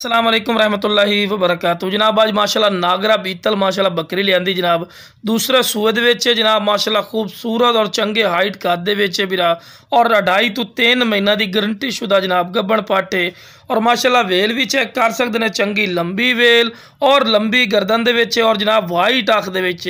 अस्सलाम वालेकुम रहमतुल्लाहि व बरकातहू। जनाब अज माशाल्लाह नागरा बीतल माशाल्लाह बकरी लियांदी जनाब दूसरे सूए दे विच जनाब माशाल्लाह खूबसूरत और चंगे हाइट कद दे विच बिरा और 2.5 तो 3 महीना की गारंटी शुदा जनाब गब्बन पाटे और माशाल्लाह वेल भी चेक कर सकते हैं, चंगी लंबी वेल और लंबी गर्दन दे विच और जनाब वाइट अख दे विच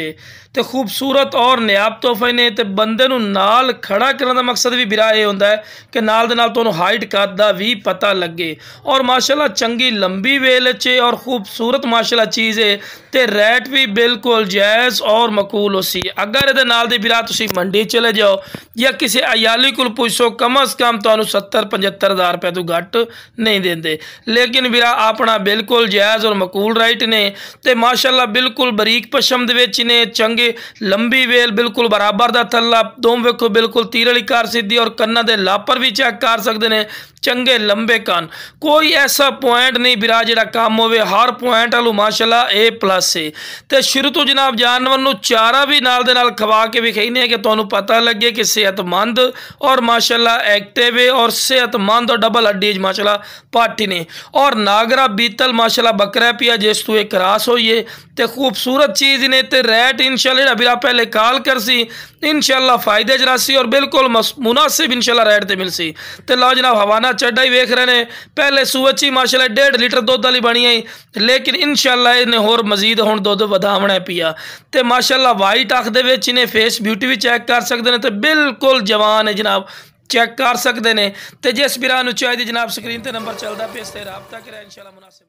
ते खूबसूरत और नायाब तोहफे ने ते बंदे नूं नाल खड़ा करने का मकसद भी बिरा ये होंदा है कि नाल दे नाल तुहानूं हाइट कद दा भी पता लगे और माशाल्लाह चंगी लंबी वेल च और खूबसूरत माशाल्लाह चीज़ है ते रेट भी बिल्कुल जायज़ और मकूल उसी। अगर ये नाल दे बिरा तुसीं मंडी चले जाओ या किसी अयाली को पूछो कम अज़ कम तुहानूं 70-75 हज़ार रुपए तो घट नहीं देंदे, लेकिन बिरा अपना बिल्कुल जायज़ और मकूल राइट ने ते माशाल्लाह बिल्कुल बरीक पशम दे विच ने चंगे लंबी वेल बिल्कुल बराबर दा थल्ला दोम वेखो बिल्कुल तीर वाली कार सीधी और कन्ना दे लापर भी चेक कर सकते हैं, चंगे लंबे कान कोई ऐसा पॉइंट नहीं बिरा जिहड़ा कम होवे, हर पॉइंट वालू माशाल्लाह A+ है। तो शुरू तो जनाब जानवर नूं चारा भी नाल दे नाल खवा के विखाईने कि तुहानूं पता लगे कि सेहतमंद और माशाल्लाह एक्टिव है और सेहतमंद और डबल हड्डी माशाल्लाह पाठी ने और नागरा बीतल माशाल्लाह बकरा पिया जिस तू एक क्रॉस होई है ते खूबसूरत चीज़ ने ते रेट इंशाल्लाह बिरा पहले कॉल कर सी इंशाल्लाह फायदे च रसी और बिल्कुल मुनासिब इंशाल्लाह रेट ते मिलसी। तो लो जनाब हवाना चड्डा ही वेख रहे हैं, पहले सूए च माशाल्लाह 1.5 लीटर दुध वाली बनी आई, लेकिन इंशाल्लाह इन्हें होर मजीद हुण दुध वधावना पिया ते माशाल्लाह वाइट अख दे विच इन्हें फेस ब्यूटी भी चेक कर सकते हैं तो बिल्कुल जवान है जनाब चेक कर सकते हैं। तो जिस बिरा नूं चाहिए जनाब स्क्रीन ते नंबर चलता पे इस ते राबता करें इंशाल्लाह मुनासिब।